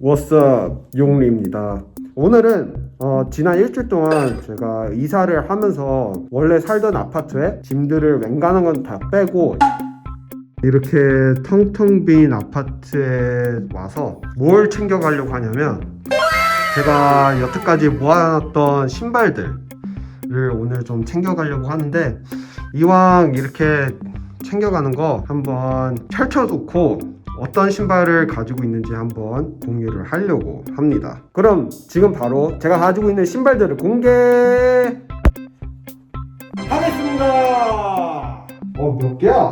워썹 용리입니다. 오늘은 지난 일주일 동안 제가 이사를 하면서 원래 살던 아파트에 짐들을 웬간한 건 다 빼고 이렇게 텅텅 빈 아파트에 와서 뭘 챙겨가려고 하냐면 제가 여태까지 모아놨던 신발들을 오늘 좀 챙겨가려고 하는데, 이왕 이렇게 챙겨가는 거 한번 펼쳐놓고 어떤 신발을 가지고 있는지 한번 공유를 하려고 합니다. 그럼 지금 바로 제가 가지고 있는 신발들을 공개하겠습니다. 몇 개야?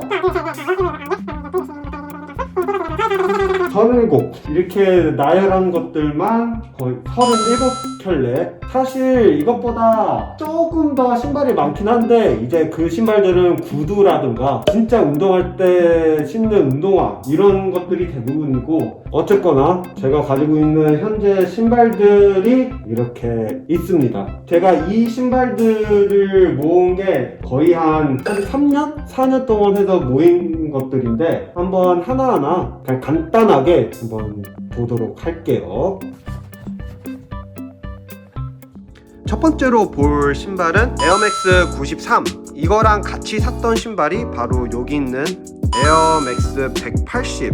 37. 이렇게 나열한 것들만 거의 37켤레. 사실 이것보다 조금 더 신발이 많긴 한데, 이제 그 신발들은 구두라든가 진짜 운동할 때 신는 운동화 이런 것들이 대부분이고, 어쨌거나 제가 가지고 있는 현재 신발들이 이렇게 있습니다. 제가 이 신발들을 모은 게 거의 한 3년? 4년 동안 해서 모인 것들인데, 한번 하나하나 그냥 간단하게 한번 보도록 할게요. 첫 번째로 볼 신발은 에어맥스 93. 이거랑 같이 샀던 신발이 바로 여기 있는 에어맥스 180.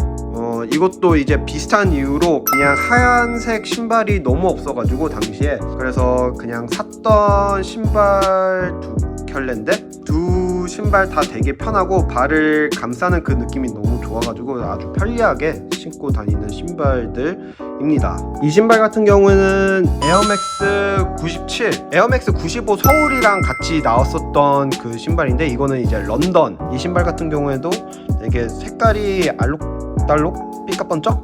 이것도 이제 비슷한 이유로 그냥 하얀색 신발이 너무 없어가지고 당시에, 그래서 그냥 샀던 신발 두 켤레인데, 두 신발 다 되게 편하고 발을 감싸는 그 느낌이 너무 좋아가지고 아주 편리하게 신고 다니는 신발들입니다. 이 신발 같은 경우는 에어맥스 97, 에어맥스 95 서울이랑 같이 나왔었던 그 신발인데, 이거는 이제 런던. 이 신발 같은 경우에도 되게 색깔이 알록달록 삐까번쩍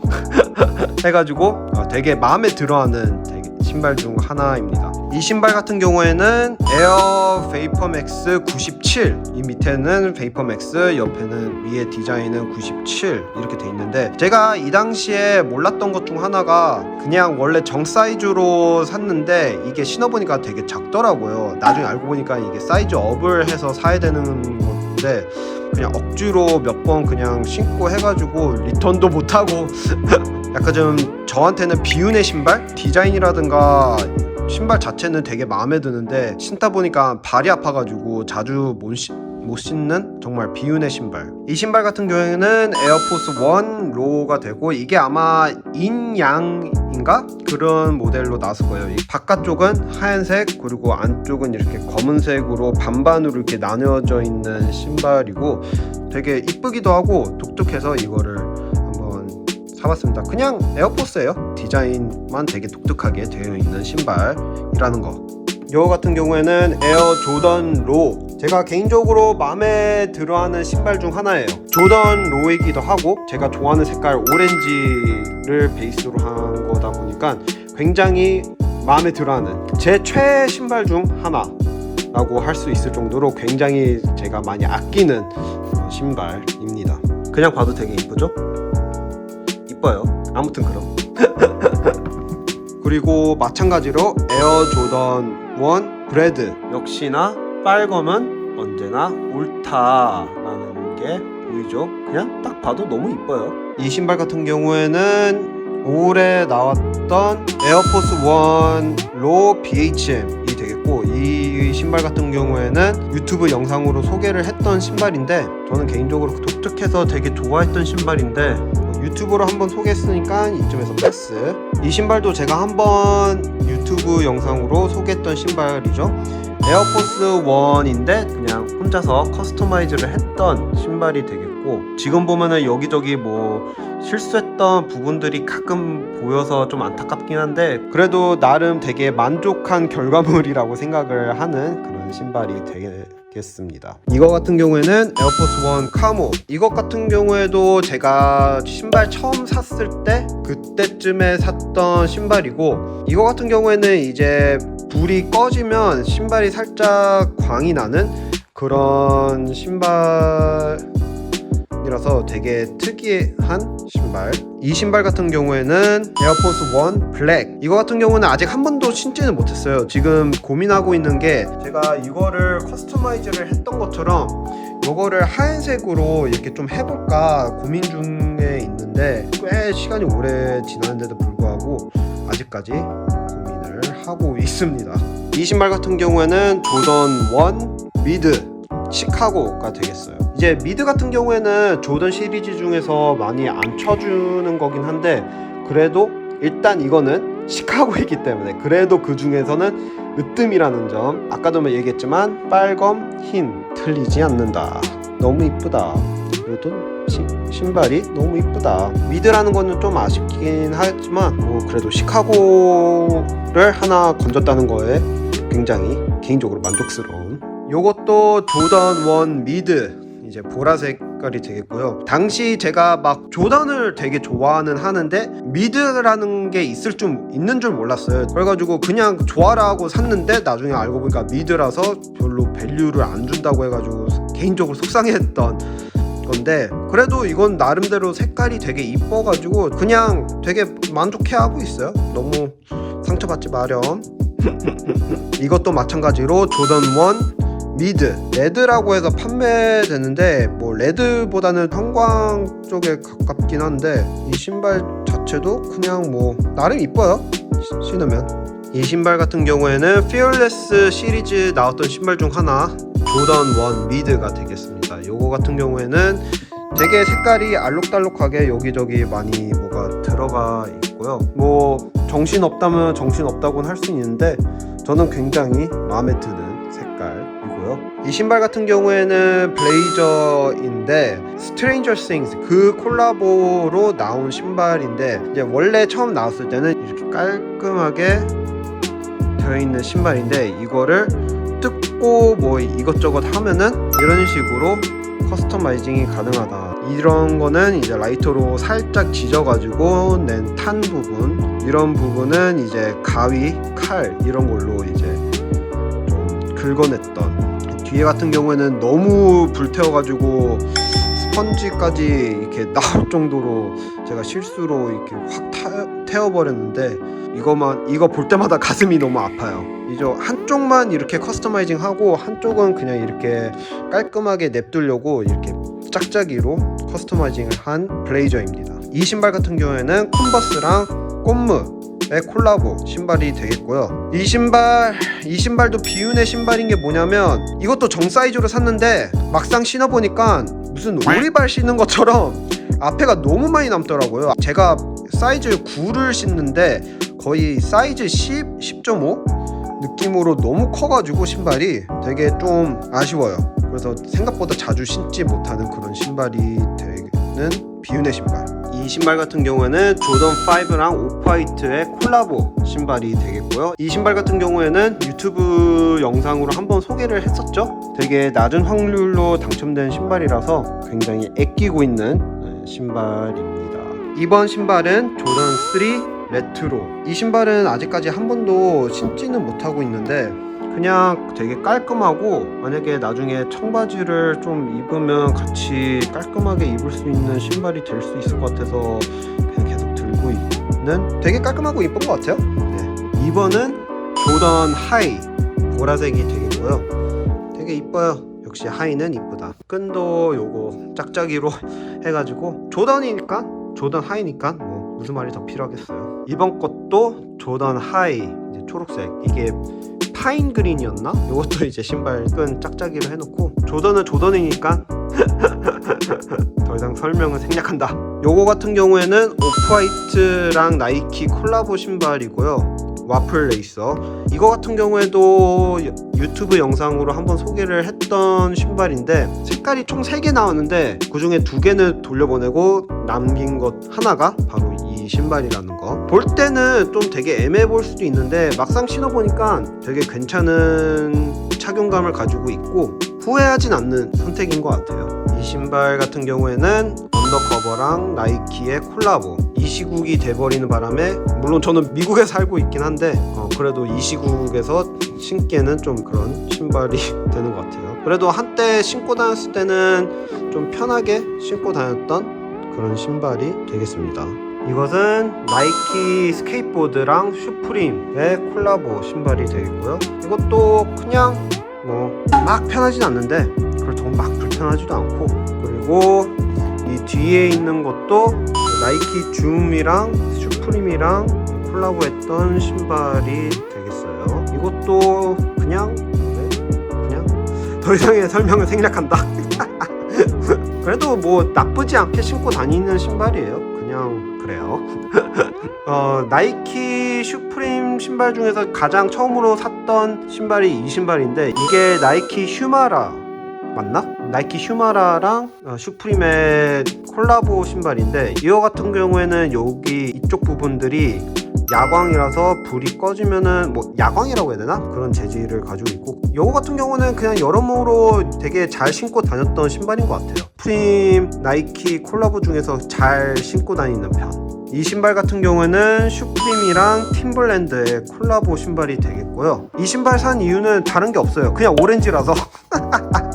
해가지고 되게 마음에 들어하는 되게 신발 중 하나입니다. 이 신발 같은 경우에는 에어 베이퍼맥스 97, 이 밑에는 베이퍼맥스, 옆에는 위에 디자인은 97 이렇게 돼 있는데, 제가 이 당시에 몰랐던 것 중 하나가 그냥 원래 정 사이즈로 샀는데 이게 신어보니까 되게 작더라고요. 나중에 알고 보니까 이게 사이즈 업을 해서 사야 되는 건데, 그냥 억지로 몇 번 그냥 신고 해가지고 리턴도 못하고 약간 좀 저한테는 비운의 신발? 디자인이라든가 신발 자체는 되게 마음에 드는데 신다 보니까 발이 아파가지고 자주 못 신는 정말 비운의 신발. 이 신발 같은 경우에는 에어포스 1 로우가 되고, 이게 아마 인양인가? 그런 모델로 나왔을 거예요. 이 바깥쪽은 하얀색, 그리고 안쪽은 이렇게 검은색으로 반반으로 이렇게 나뉘어져 있는 신발이고, 되게 이쁘기도 하고 독특해서 이거를 한번 사봤습니다. 그냥 에어포스예요. 디자인만 되게 독특하게 되어 있는 신발이라는 거. 이거 같은 경우에는 에어 조던 로. 제가 개인적으로 마음에 들어하는 신발 중 하나예요. 조던 로이기도 하고, 제가 좋아하는 색깔 오렌지를 베이스로 한 거다 보니까 굉장히 마음에 들어하는 제 최애 신발 중 하나라고 할 수 있을 정도로 굉장히 제가 많이 아끼는 신발입니다. 그냥 봐도 되게 이쁘죠? 이뻐요. 아무튼 그럼 그리고 마찬가지로 에어 조던 1 브레드, 역시나 빨검은 언제나 옳다라는 게 보이죠? 그냥 딱 봐도 너무 이뻐요. 이 신발 같은 경우에는 올해 나왔던 에어포스 1 로 BHM이 되겠고, 이 신발 같은 경우에는 유튜브 영상으로 소개를 했던 신발인데, 저는 개인적으로 독특해서 되게 좋아했던 신발인데 유튜브로 한번 소개했으니까 이쯤에서 패스. 이 신발도 제가 한번 유튜브 영상으로 소개했던 신발이죠. 에어포스 1인데 그냥 혼자서 커스터마이즈를 했던 신발이 되겠고, 지금 보면은 여기저기 뭐 실수했던 부분들이 가끔 보여서 좀 안타깝긴 한데, 그래도 나름 되게 만족한 결과물이라고 생각을 하는 그런 신발이 되겠습니다. 이거 같은 경우에는 에어포스 1 카모. 이것 같은 경우에도 제가 신발 처음 샀을 때 그때쯤에 샀던 신발이고, 이거 같은 경우에는 이제 불이 꺼지면 신발이 살짝 광이 나는 그런 신발이라서 되게 특이한 신발. 이 신발 같은 경우에는 에어포스 1 블랙. 이거 같은 경우는 아직 한 번도 신지는 못했어요. 지금 고민하고 있는 게, 제가 이거를 커스터마이즈를 했던 것처럼 이거를 하얀색으로 이렇게 좀 해볼까 고민 중에 있는데, 있는데 꽤 시간이 오래 지났는데도 불구하고 아직까지 고민을 하고 있습니다. 이 신발 같은 경우에는 조던 1 미드 시카고가 되겠어요. 이제 미드 같은 경우에는 조던 시리즈 중에서 많이 안 쳐주는 거긴 한데 그래도 일단 이거는 시카고이기 때문에 그래도 그 중에서는 으뜸이라는 점, 아까도 얘기했지만 빨검 흰 틀리지 않는다. 너무 이쁘다. 그래도 신발이 너무 이쁘다. 미드라는 거는 좀 아쉽긴 하지만 뭐 그래도 시카고를 하나 건졌다는 거에 굉장히 개인적으로 만족스러운, 요것도 조던 1 미드 이제 보라색 색깔이 되겠고요. 당시 제가 막 조던을 되게 좋아는 하는데 미드라는 게 있는 줄 몰랐어요. 그래가지고 그냥 좋아라 하고 샀는데 나중에 알고 보니까 미드라서 별로 밸류를 안 준다고 해가지고 개인적으로 속상했던 건데, 그래도 이건 나름대로 색깔이 되게 이뻐가지고 그냥 되게 만족해하고 있어요. 너무 상처받지 마렴. 이것도 마찬가지로 조던 1 미드 레드라고 해서 판매되는데 뭐 레드보다는 형광 쪽에 가깝긴 한데 이 신발 자체도 그냥 뭐 나름 이뻐요. 신으면. 이 신발 같은 경우에는 피어레스 시리즈 나왔던 신발 중 하나 조던 1 미드가 되겠습니다. 요거 같은 경우에는 되게 색깔이 알록달록하게 여기저기 많이 뭐가 들어가 있고요. 뭐 정신 없다면 정신 없다고는 할 수 있는데 저는 굉장히 마음에 드는 색깔이고요. 이 신발 같은 경우에는 블레이저인데 스트레인저 싱스 그 콜라보로 나온 신발인데 이제 원래 처음 나왔을 때는 이렇게 깔끔하게 되어 있는 신발인데 이거를 뜯고 뭐 이것저것 하면은 이런 식으로 커스터마이징이 가능하다. 이런 거는 이제 라이터로 살짝 지져가지고 낸 탄 부분, 이런 부분은 이제 가위, 칼 이런 걸로 이제 좀 긁어냈던. 뒤에 같은 경우에는 너무 불태워가지고 스펀지까지 이렇게 나올 정도로 제가 실수로 이렇게 확 태워버렸는데 이거 볼 때마다 가슴이 너무 아파요. 이제 한쪽만 이렇게 커스터마이징 하고 한쪽은 그냥 이렇게 깔끔하게 냅두려고 이렇게 짝짝이로 커스터마이징을 한 블레이저입니다. 이 신발 같은 경우에는 컨버스랑 꽃무의 콜라보 신발이 되겠고요. 이 신발도 비운의 신발인 게 뭐냐면 이것도 정 사이즈로 샀는데 막상 신어보니까 무슨 오리발 신는 것처럼 앞에가 너무 많이 남더라고요. 제가 사이즈 9를 신는데 거의 사이즈 10, 10.5 느낌으로 너무 커가지고 신발이 되게 좀 아쉬워요. 그래서 생각보다 자주 신지 못하는 그런 신발이 되는 비운의 신발. 이 신발 같은 경우에는 조던 5랑 오프화이트의 콜라보 신발이 되겠고요. 이 신발 같은 경우에는 유튜브 영상으로 한번 소개를 했었죠. 되게 낮은 확률로 당첨된 신발이라서 굉장히 아끼고 있는 신발입니다. 이번 신발은 조던 3 레트로. 이 신발은 아직까지 한 번도 신지는 못하고 있는데 그냥 되게 깔끔하고 만약에 나중에 청바지를 좀 입으면 같이 깔끔하게 입을 수 있는 신발이 될 수 있을 것 같아서 그냥 계속 들고 있는, 되게 깔끔하고 이쁜 것 같아요. 네. 2번은 조던 하이 보라색이 되겠고요. 되게 이뻐요. 역시 하이는 이쁘다. 끈도 요거 짝짝이로 해가지고 조던이니까 조던 하이니까 뭐 무슨 말이 더 필요하겠어요. 이번 것도 조던 하이 이제 초록색, 이게 파인 그린이었나? 이것도 이제 신발 끈 짝짝이로 해놓고 조던은 조던이니까 더 이상 설명은 생략한다. 요거 같은 경우에는 오프화이트랑 나이키 콜라보 신발이고요. 와플 레이서. 이거 같은 경우에도 유튜브 영상으로 한번 소개를 했던 신발인데 색깔이 총 3개 나왔는데 그 중에 2개는 돌려보내고 남긴 것 하나가 바로 이 신발이라는 거. 볼 때는 좀 되게 애매해 보일 수도 있는데 막상 신어보니까 되게 괜찮은 착용감을 가지고 있고 후회하진 않는 선택인 것 같아요. 이 신발 같은 경우에는 언더커버랑 나이키의 콜라보. 이 시국이 돼버리는 바람에 물론 저는 미국에 살고 있긴 한데 그래도 이 시국에서 신기에는 좀 그런 신발이 되는 것 같아요. 그래도 한때 신고 다녔을 때는 좀 편하게 신고 다녔던 그런 신발이 되겠습니다. 이것은 나이키 스케이트보드랑 슈프림의 콜라보 신발이 되겠고요. 이것도 그냥 뭐 막 편하진 않는데 그렇다고 막 불편하지도 않고, 그리고 이 뒤에 있는 것도 나이키 줌이랑 슈프림이랑 콜라보했던 신발이 되겠어요. 이것도 그냥 더 이상의 설명을 생략한다. 그래도 뭐 나쁘지 않게 신고 다니는 신발이에요. 그냥 그래요. 나이키 슈프림 신발 중에서 가장 처음으로 샀던 신발이 이 신발인데, 이게 나이키 슈마라 맞나? 나이키 슈마라랑 슈프림의 콜라보 신발인데, 이거 같은 경우에는 여기 이쪽 부분들이 야광이라서 불이 꺼지면은 뭐 야광이라고 해야 되나? 그런 재질을 가지고 있고, 이거 같은 경우는 그냥 여러모로 되게 잘 신고 다녔던 신발인 것 같아요. 슈프림 나이키 콜라보 중에서 잘 신고 다니는 편. 이 신발 같은 경우는 슈프림이랑 팀벌랜드의 콜라보 신발이 되겠고요. 이 신발 산 이유는 다른 게 없어요. 그냥 오렌지라서.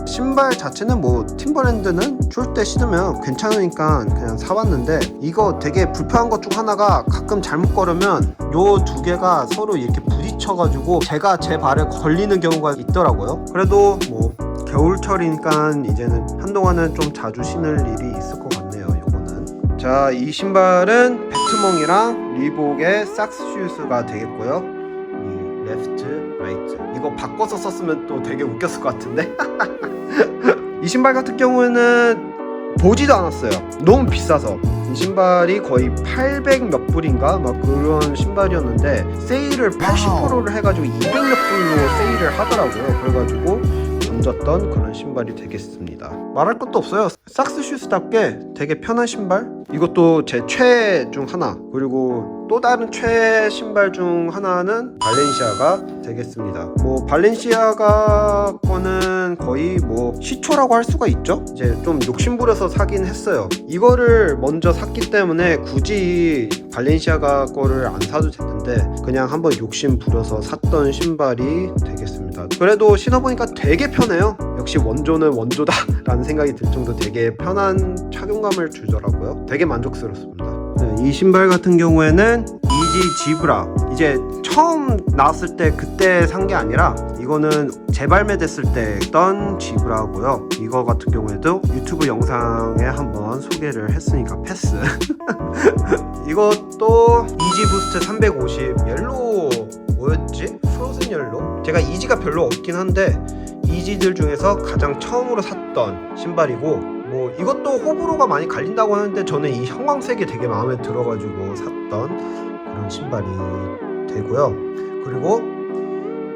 신발 자체는 뭐 팀벌랜드는 추울 때 신으면 괜찮으니까 그냥 사봤는데, 이거 되게 불편한 것 중 하나가 가끔 잘못 걸으면 요 두 개가 서로 이렇게 부딪혀가지고 제가 제 발에 걸리는 경우가 있더라고요. 그래도 뭐 겨울철이니까 이제는 한동안은 좀 자주 신을 일이 있을 것 같네요. 요거는. 자, 이 신발은 배트몽이랑 리복의 삭스슈즈가 되겠고요. 레프트, 라이트. 이거 바꿔서 썼으면 또 되게 웃겼을 것 같은데. 이 신발 같은 경우에는 보지도 않았어요. 너무 비싸서. 이 신발이 거의 800 몇 불인가 막 그런 신발이었는데, 세일을 80%를 해가지고 200 몇 불로 세일을 하더라고요. 그래가지고 얹었던 그런 신발이 되겠습니다. 말할 것도 없어요. 삭스슈즈답게 되게 편한 신발. 이것도 제 최애 중 하나. 그리고 또 다른 최애 신발 중 하나는 발렌시아가 되겠습니다. 뭐 발렌시아가 거는 거의 뭐 시초라고 할 수가 있죠. 이제 좀 욕심부려서 사긴 했어요. 이거를 먼저 샀기 때문에 굳이 발렌시아가 거를 안 사도 됐는데, 그냥 한번 욕심 부려서 샀던 신발이 되겠습니다. 그래도 신어보니까 되게 편해요. 역시 원조는 원조다 라는 생각이 들 정도 되게 편한 착용감을 주더라고요. 되게 만족스럽습니다. 이 신발 같은 경우에는 이지 지브라, 이제 처음 나왔을 때 그때 산 게 아니라 이거는 재발매됐을 때 했던 지브라고요. 이거 같은 경우에도 유튜브 영상에 한번 소개를 했으니까 패스. 이것도 이지 부스트 350 옐로우, 뭐였지? 프로즌 옐로우? 제가 이지가 별로 없긴 한데 이지들 중에서 가장 처음으로 샀던 신발이고, 뭐 이것도 호불호가 많이 갈린다고 하는데 저는 이 형광색이 되게 마음에 들어가지고 샀던 그런 신발이 되고요. 그리고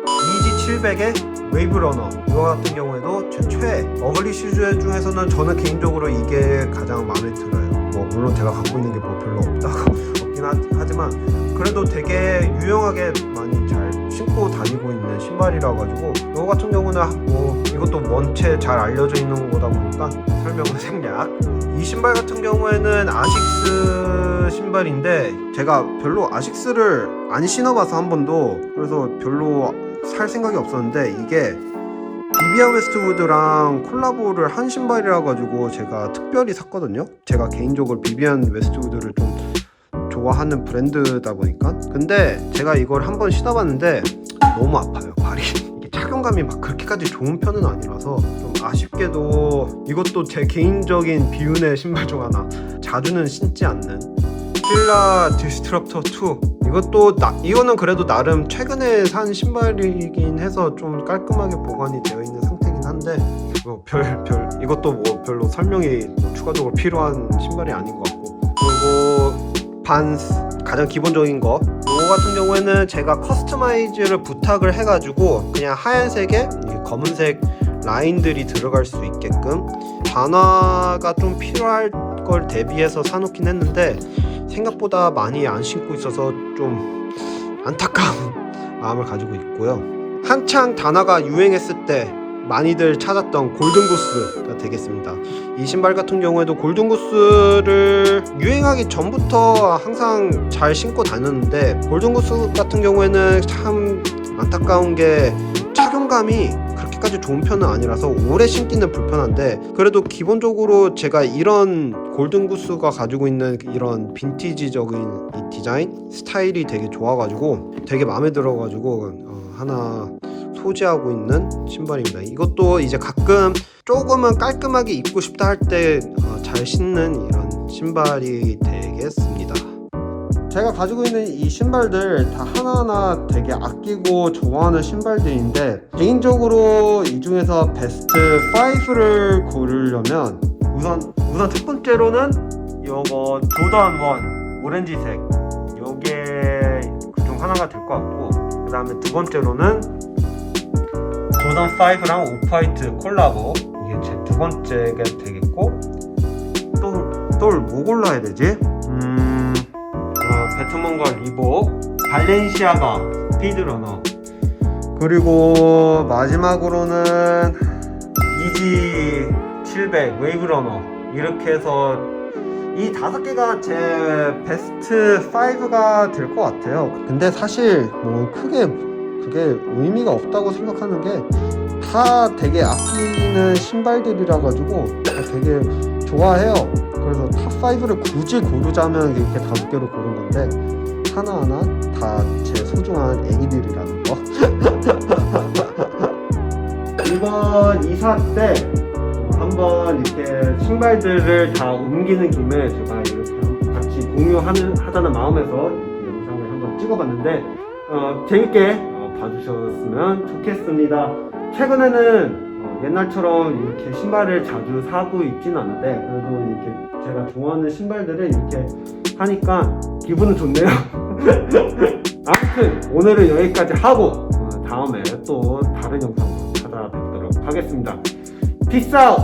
이지 700의 웨이브러너, 이거 같은 경우에도 제 최애 어글리 슈즈 중에서는 저는 개인적으로 이게 가장 마음에 들어요. 뭐 물론 제가 갖고 있는 게 뭐 별로 없긴 하지만 그래도 되게 유용하게 많이 잘 신고 다니고 있는 신발이라 가지고, 이거 같은 경우는 뭐 이것도 원체 잘 알려져 있는 거다 보니까 설명은 생략. 이 신발 같은 경우에는 아식스 신발인데, 제가 별로 아식스를 안 신어봐서 한 번도, 그래서 별로 살 생각이 없었는데, 이게 비비안 웨스트우드랑 콜라보를 한 신발이라 가지고 제가 특별히 샀거든요. 제가 개인적으로 비비안 웨스트우드를 좀 좋아하는 브랜드다 보니까. 근데 제가 이걸 한번 신어봤는데 너무 아파요, 발이. 이게 착용감이 막 그렇게까지 좋은 편은 아니라서 좀 아쉽게도 이것도 제 개인적인 비운의 신발 중 하나. 자주는 신지 않는 필라 디스트럭터 2. 이거는 그래도 나름 최근에 산 신발이긴 해서 좀 깔끔하게 보관이 되어 있는 상태긴 한데, 뭐 이것도 뭐 별로 설명이 추가적으로 필요한 신발이 아닌 것 같고. 그리고 반스, 가장 기본적인 거. 이거 같은 경우에는 제가 커스터마이즈를 부탁을 해가지고 그냥 하얀색에 검은색 라인들이 들어갈 수 있게끔 반화가 좀 필요할 걸 대비해서 사놓긴 했는데, 생각보다 많이 안 신고 있어서 좀 안타까운 마음을 가지고 있고요. 한창 단화가 유행했을 때 많이들 찾았던 골든구스가 되겠습니다. 이 신발 같은 경우에도 골든구스를 유행하기 전부터 항상 잘 신고 다녔는데, 골든구스 같은 경우에는 참 안타까운 게 착용감이 그렇게까지 좋은 편은 아니라서 오래 신기는 불편한데, 그래도 기본적으로 제가 이런 골든구스가 가지고 있는 이런 빈티지적인 이 디자인 스타일이 되게 좋아가지고 되게 마음에 들어가지고 하나 소지하고 있는 신발입니다. 이것도 이제 가끔 조금은 깔끔하게 입고 싶다 할 때 잘 신는 이런 신발이 되겠습니다. 제가 가지고 있는 이 신발들 다 하나하나 되게 아끼고 좋아하는 신발들인데, 개인적으로 이 중에서 베스트 5를 고르려면 우선 첫 번째로는 요거 조던 1 오렌지색, 요게 그중 하나가 될 것 같고, 그 다음에 두 번째로는 조던 5랑 오프화이트 콜라보, 이게 제 두 번째가 되겠고, 또 뭐 골라야 되지? 배트먼과 리복, 발렌시아가 스피드러너, 그리고 마지막으로는 이지 700 웨이브러너, 이렇게 해서 이 5개가 제 베스트 5가 될 것 같아요. 근데 사실 뭐 크게 그게 의미가 없다고 생각하는 게, 다 되게 아끼는 신발들이라 가지고 되게 좋아해요. 그래서 탑5를 굳이 고르자면 이렇게 5개로 고른 건데, 하나하나 다 제 소중한 애기들이라는 거. 이번 이사 때 한번 이렇게 신발들을 다 옮기는 김에 제가 이렇게 같이 공유하자는 마음에서 이렇게 영상을 한번 찍어봤는데, 재밌게 봐주셨으면 좋겠습니다. 최근에는 옛날처럼 이렇게 신발을 자주 사고 있진 않은데, 그래도 이렇게 제가 좋아하는 신발들을 이렇게 하니까 기분은 좋네요. 아무튼 오늘은 여기까지 하고, 다음에 또 다른 영상으로 찾아뵙도록 하겠습니다. 피스 아웃!